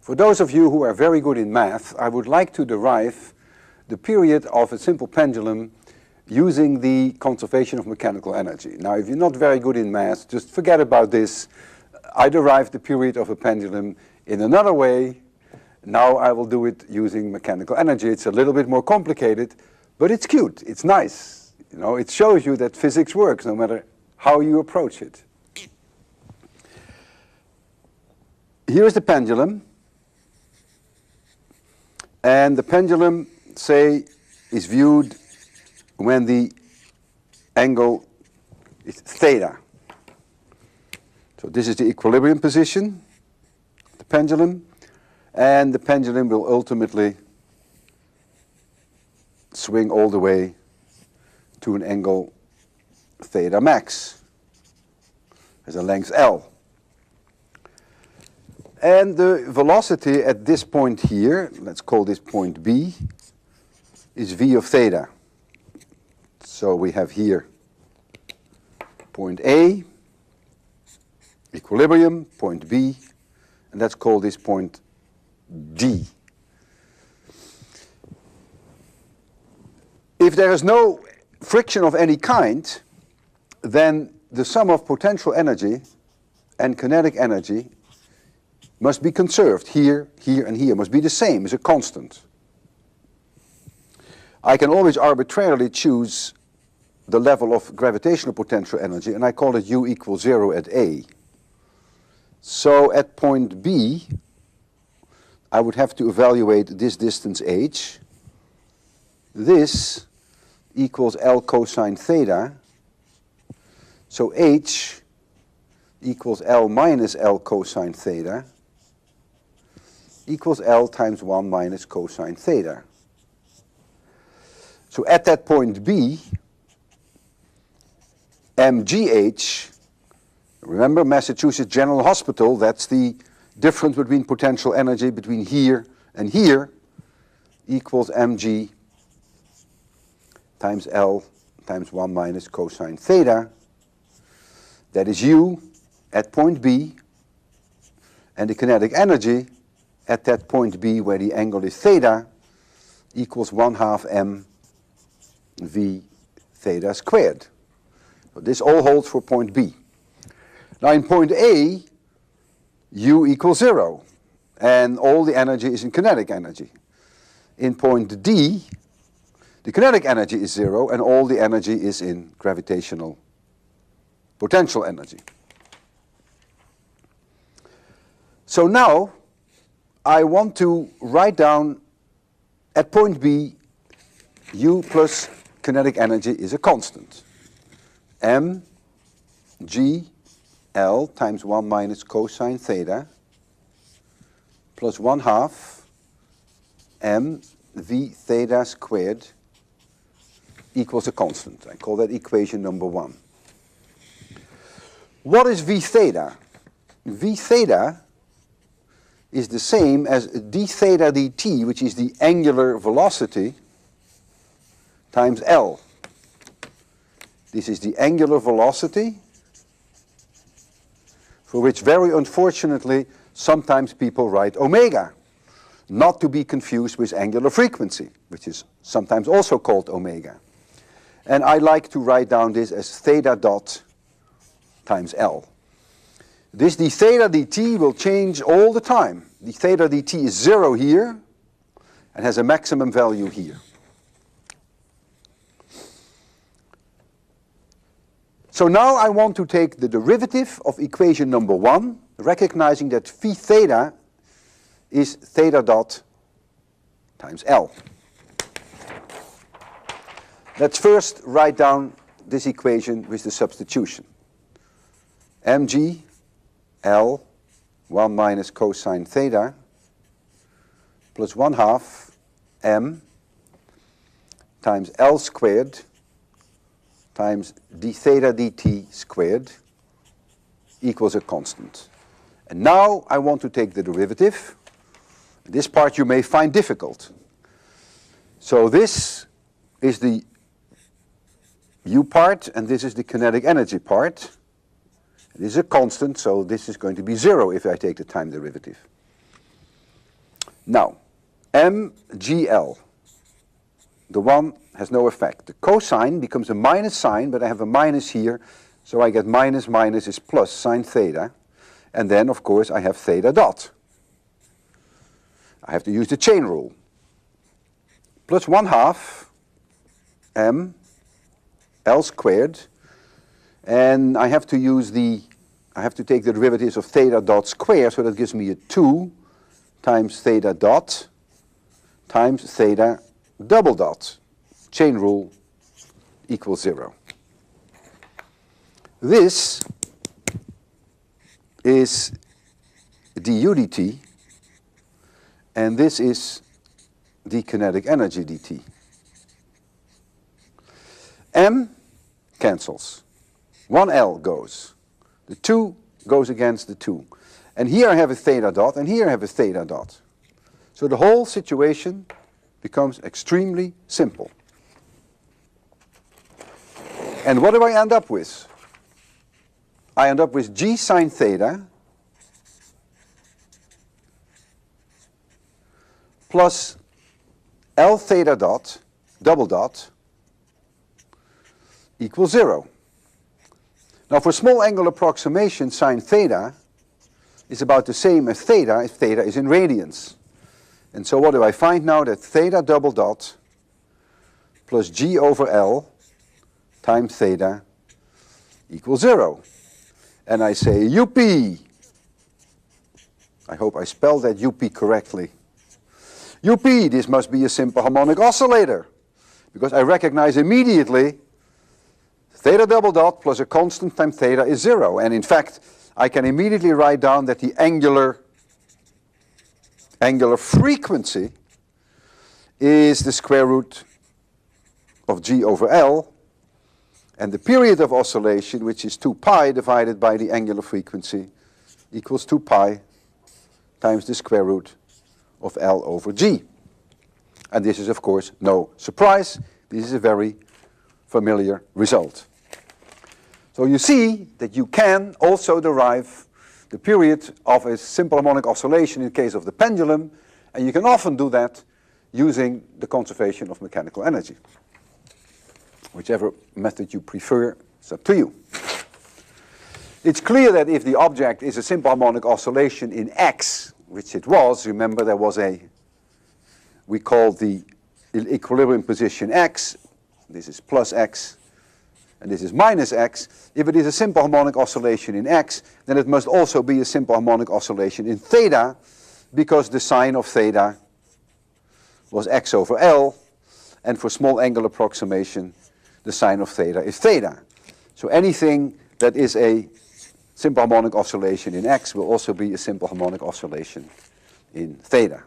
For those of you who are very good in math, I would like to derive the period of a simple pendulum using the conservation of mechanical energy. Now, if you're not very good in math, just forget about this. I derived the period of a pendulum in another way. Now I will do it using mechanical energy. It's a little bit more complicated, but it's cute, it's nice. You know, it shows you that physics works no matter how you approach it. Here is the pendulum. And the pendulum, say, is viewed when the angle is theta. So this is the equilibrium position of the pendulum, and the pendulum will ultimately swing all the way to an angle theta max. There's a length L. And the velocity at this point here, let's call this point B, is v of theta. So we have here point A, equilibrium, point B, and let's call this point D. If there is no friction of any kind, then the sum of potential energy and kinetic energy must be conserved here, here, and here, must be the same, is a constant. I can always arbitrarily choose the level of gravitational potential energy, and I call it U equals 0 at A. So at point B, I would have to evaluate this distance h. This equals L cosine theta. So h equals L minus L cosine theta equals L times 1 minus cosine theta. So at that point B, mgh, remember Massachusetts General Hospital, that's the difference between potential energy between here and here, equals mg times L times 1 minus cosine theta. That is U at point B, and the kinetic energy at that point B where the angle is theta equals 1/2 m v theta squared. So this all holds for point B. Now in point A, U equals 0, and all the energy is in kinetic energy. In point D, the kinetic energy is 0, and all the energy is in gravitational potential energy. So now I want to write down at point B, U plus kinetic energy is a constant. M G L times 1 minus cosine theta plus 1/2 m v theta squared equals a constant. I call that equation number 1. What is v theta? V theta is the same as d theta dt, which is the angular velocity, times L. This is the angular velocity, for which very unfortunately sometimes people write omega, not to be confused with angular frequency, which is sometimes also called omega. And I like to write down this as theta dot times L. This d theta dt will change all the time. D theta dt is 0 here and has a maximum value here. So now I want to take the derivative of equation number 1, recognizing that phi theta is theta dot times L. Let's first write down this equation with the substitution. Mg L 1 minus cosine theta plus 1/2 m times L squared times d theta dt squared equals a constant. And now I want to take the derivative. This part you may find difficult. So this is the u part, and this is the kinetic energy part. It is a constant, so this is going to be 0 if I take the time derivative. Now, MGL, the one has no effect. The cosine becomes a minus sign, but I have a minus here, so I get minus minus is plus sine theta. And then, of course, I have theta dot. I have to use the chain rule. Plus 1/2 m L squared, and I have to take the derivatives of theta dot square, so that gives me a 2 times theta dot times theta double dot. Chain rule equals 0. This is du dt, and this is the kinetic energy dt. M cancels. 1L goes. The 2 goes against the 2. And here I have a theta dot, and here I have a theta dot. So the whole situation becomes extremely simple. And what do I end up with? I end up with G sine theta plus L theta dot, double dot, equals 0. Now for small angular approximation, sine theta is about the same as theta if theta is in radians. And so what do I find now? That theta double dot plus G over L times theta equals 0. And I say UP. I hope I spelled that UP correctly. UP, this must be a simple harmonic oscillator, because I recognize immediately theta double dot plus a constant times theta is 0. And in fact, I can immediately write down that the angular frequency is the square root of G over L, and the period of oscillation, which is 2 pi divided by the angular frequency, equals 2 pi times the square root of L over G. And this is, of course, no surprise. This is a very familiar result. So you see that you can also derive the period of a simple harmonic oscillation in the case of the pendulum, and you can often do that using the conservation of mechanical energy. Whichever method you prefer, it's up to you. It's clear that if the object is a simple harmonic oscillation in X, which it was, remember there was we called the equilibrium position X, this is plus X, and this is minus X. If it is a simple harmonic oscillation in X, then it must also be a simple harmonic oscillation in theta, because the sine of theta was X over L, and for small angular approximation, the sine of theta is theta. So anything that is a simple harmonic oscillation in X will also be a simple harmonic oscillation in theta.